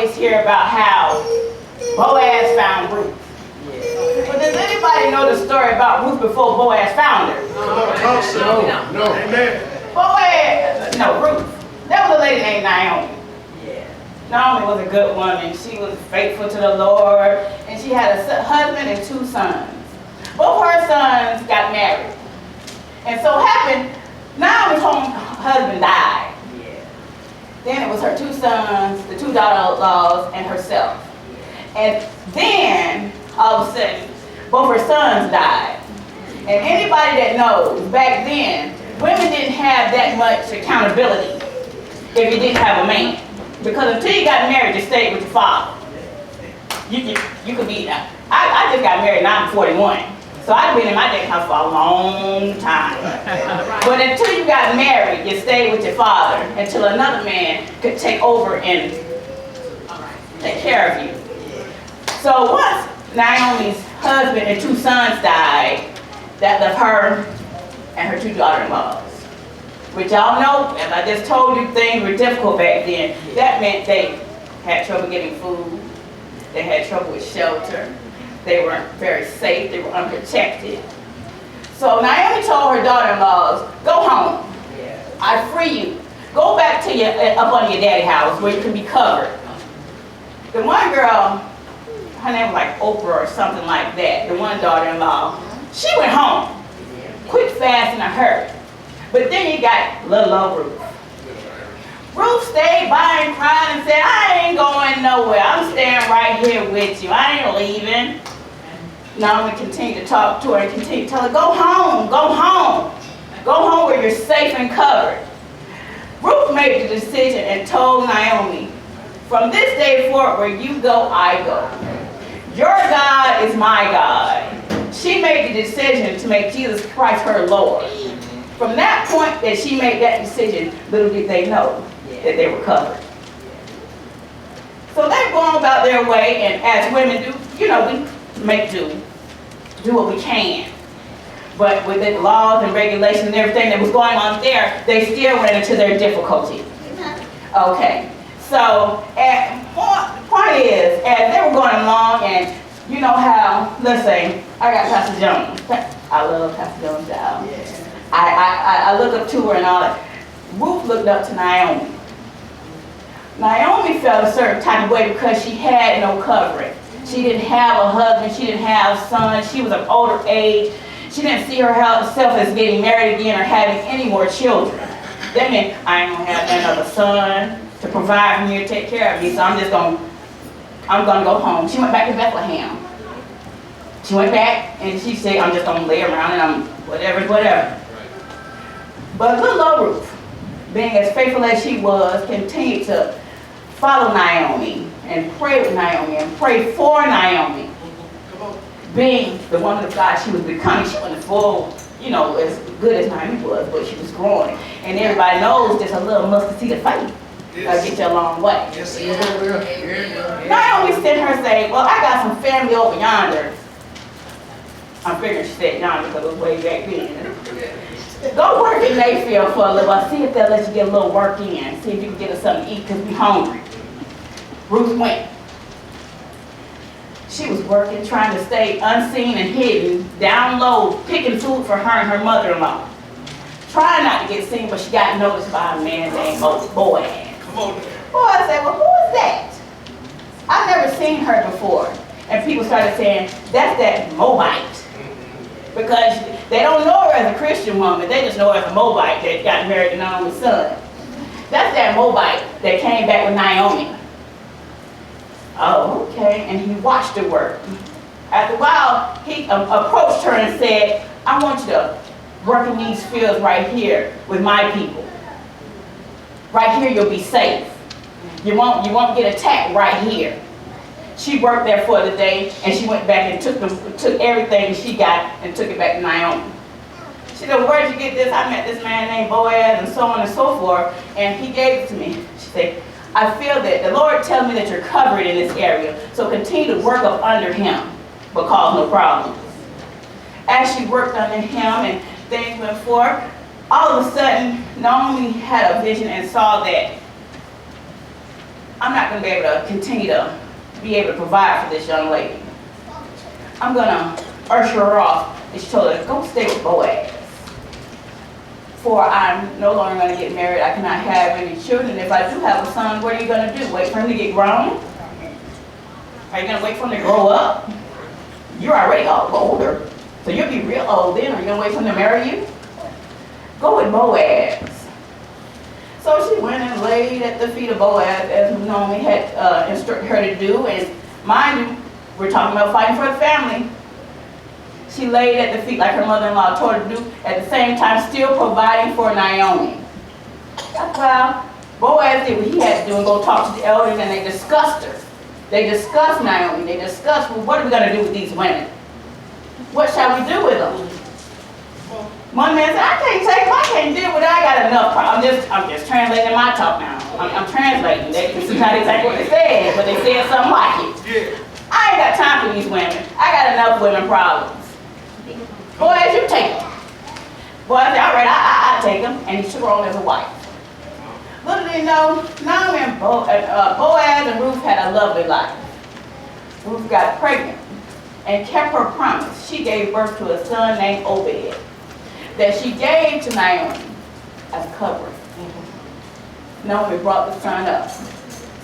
always hear about how Boaz found Ruth. But does anybody know the story about Ruth before Boaz found her? No. Amen. Ruth. There was a lady named Naomi. Naomi was a good woman. She was faithful to the Lord, and she had a husband and 2 sons. Both her sons got married. And so happened, Naomi's husband died. Then it was her 2 sons, the 2 daughter-in-laws, and herself. And then, all of a sudden, both her sons died. And anybody that knows, back then, women didn't have that much accountability if you didn't have a man. Because until you got married, you stayed with your father. You could be, I just got married and I'm 41. So I've been in my dad's house for a long time. But until you got married, you stayed with your father until another man could take over and take care of you. So once Naomi's husband and 2 sons died, that left her and her 2 daughter-in-laws. Which y'all know, as I just told you, things were difficult back then. That meant they had trouble getting food. They had trouble with shelter. They weren't very safe. They were unprotected. So Naomi told her daughter-in-laws, go home. I free you. Go back to up on your daddy's house where you can be covered. The one girl, her name was like Oprah or something like that, the one daughter-in-law, she went home. Quick, fast, in a hurry. But then you got little old Ruth. Ruth stayed by and cried and said, I ain't going nowhere. I'm staying right here with you. I ain't leaving. Naomi continued to talk to her and continued to tell her, go home, go home. Go home where you're safe and covered. Ruth made the decision and told Naomi, from this day forward, where you go, I go. Your God is my God. She made the decision to make Jesus Christ her Lord. From that point that she made that decision, little did they know that they were covered. So they're going about their way, and as women do, we make do what we can. But with the laws and regulations and everything that was going on there, they still ran into their difficulty. Okay, so the point is, as they were going along, and you know how, let's say, I got Pastor Jones. I love Pastor Jones' child. I look up to her and all that. Ruth looked up to Naomi. Naomi felt a certain type of way because she had no covering. She didn't have a husband. She didn't have sons. She was of older age. She didn't see herself as getting married again or having any more children. That meant I ain't going to have another son to provide for me or take care of me, so I'm going to go home. She went back to Bethlehem. She went back and she said, I'm just going to lay around and I'm whatever. But little old Ruth, being as faithful as she was, continued to follow Naomi and pray with Naomi and pray for Naomi. Being the woman of God she was becoming, she wasn't full, as good as Naomi was, but she was growing. And everybody knows just a little mustard seed of faith get you a long way. Naomi sent her say, well, I got some family over yonder. I'm figuring she said yonder because it was way back then. Go work in Mayfield for a little while. See if they'll let you get a little work in. See if you can get us something to eat because we're hungry. Ruth went. She was working, trying to stay unseen and hidden, down low, picking food for her and her mother-in-law. Trying not to get seen, but she got noticed by a man named Boaz. Come on. Boaz said, well, who is that? I've never seen her before. And people started saying, that's that Moabite. Because they don't know her as a Christian woman, they just know her as a Moabite that got married to Naomi's son. That's that Moabite that came back with Naomi. Oh, okay, and he watched her work. After a while, he approached her and said, I want you to work in these fields right here with my people. Right here you'll be safe. You won't get attacked right here. She worked there for the day, and she went back and took everything she got and took it back to Naomi. She said, where'd you get this? I met this man named Boaz and so on and so forth, and he gave it to me. She said, I feel that the Lord tells me that you're covered in this area, so continue to work up under him, but cause no problems. As she worked under him and things went forth, all of a sudden, Naomi had a vision and saw that I'm not going to be able to continue to be able to provide for this young lady. I'm going to usher her off. And she told her, go stay with Boaz. For I'm no longer going to get married. I cannot have any children. If I do have a son, what are you going to do? Wait for him to get grown? Are you going to wait for him to grow up? You're already all older. So you'll be real old then. Are you going to wait for him to marry you? Go with Boaz. So she went and laid at the feet of Boaz as Naomi had instructed her to do. And mind you, we're talking about fighting for the family. She laid at the feet like her mother-in-law told her to do, at the same time still providing for Naomi. That's why Boaz did what he had to do and go talk to the elders, and they discussed her. They discussed Naomi. They discussed, well, what are we going to do with these women? What shall we do with them? One man said, I can't deal with it. I got enough problems. I'm just translating my talk now. I'm translating. This is not exactly what they said, but they said something like it. Yeah. I ain't got time for these women. I got enough women problems. Boaz, you take them. Boaz said, all right, I take them. And he took her on as a wife. Little did he know, Naomi and Boaz and Ruth had a lovely life. Ruth got pregnant and kept her promise. She gave birth to a son named Obed that she gave to Naomi as a covering. Naomi brought the son up.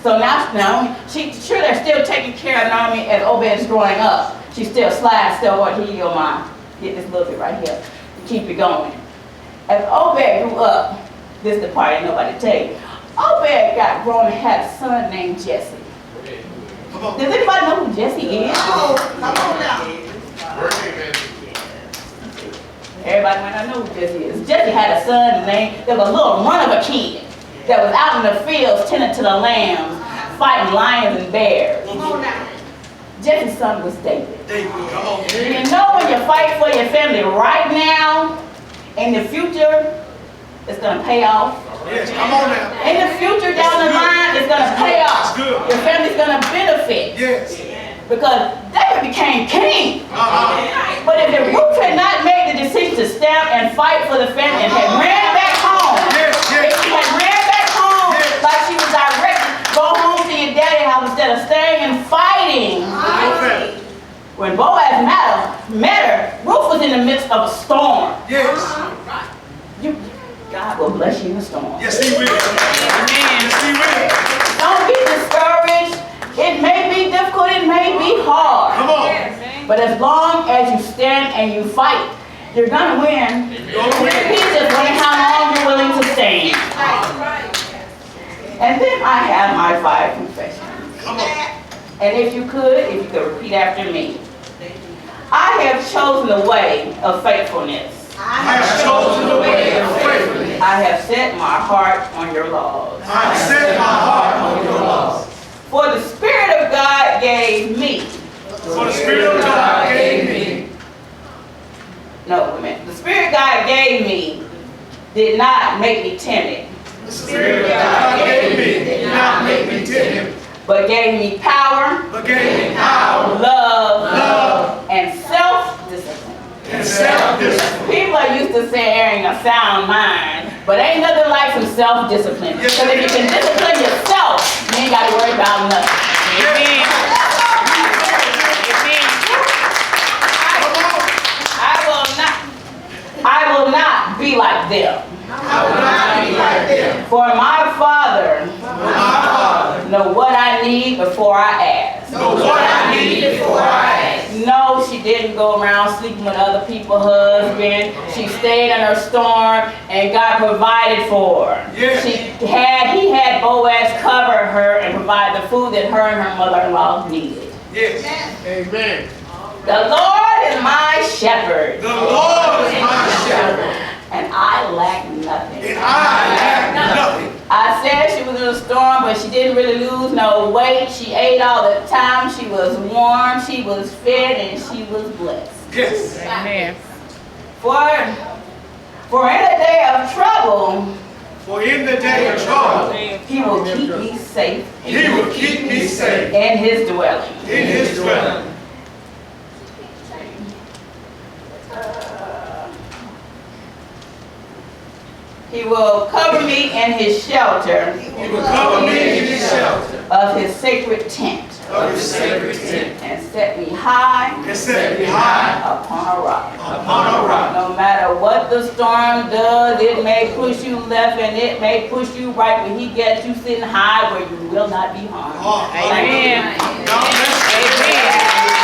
So now Naomi, sure they're still taking care of Naomi as Obed is growing up. She still slides, still what he or mine. Get this little bit right here to keep it going. As Obed grew up, this is the part ain't nobody tell you. Obed got grown and had a son named Jesse. Does anybody know who Jesse is? Come on now. Everybody might not know who Jesse is. Jesse had a son named, there was a little run of a kid that was out in the fields tending to the lambs, fighting lions and bears. Come on now. Jesse's son was David. David, come on. You know when you fight for your family right now, in the future, it's going to pay off. Yes, come on now. In the future, down the line, it's going to pay off. Your family's going to benefit. Yes. Because David became king. But if Ruth had not made the decision to stand and fight for the family and had ran back home, if she had ran back home like she was directed, go home to your daddy's house instead of staying and fighting. When Boaz met her, Ruth was in the midst of a storm. Yes. God will bless you in the storm. Yes, he will. Amen. Yes, he will. Don't be discouraged. It may be difficult, it may be hard. Come on. But as long as you stand and you fight, you're going to win. He's just wondering how long you're willing to stand. And then I have my 5 confessions. Come on. And if you could repeat after me. I have chosen the way of faithfulness. I have chosen the way of faithfulness. I have set my heart on your laws. I have set my heart on your laws. For the Spirit of God gave me. For the Spirit of God gave me. No, wait a minute. The Spirit God gave me did not make me timid. The Spirit of God gave me did not make me timid. But gave me power. But gave me power. Love. And self-discipline. And self-discipline. People are used to saying a sound mind, but ain't nothing like some self-discipline. Because if you can discipline yourself, you ain't got to worry about nothing. Amen. I will not be like them. I will not be like them. For my Father know what I need before I ask. Know what I need before I ask. No, she didn't go around sleeping with other people's husbands. She stayed in her storm and God provided for her. Yes. He had Boaz cover her and provide the food that her and her mother-in-law needed. Yes. Amen. The Lord is my shepherd. The Lord is my shepherd. And I lack nothing. And I lack nothing. I said she was in a storm, but she didn't really lose no weight. She ate all the time. She was warm. She was fed, and she was blessed. Yes. Amen. For in the day of trouble, He will keep me safe. He will keep me safe. In His dwelling. In His dwelling. He will cover me in His shelter. He will cover me in His shelter. of his sacred tent. Of his sacred tent. And set me high. And set me high. Upon a rock. Upon a rock. No matter what the storm does, it may push you left and it may push you right, but he gets you sitting high where you will not be harmed. Amen. Amen.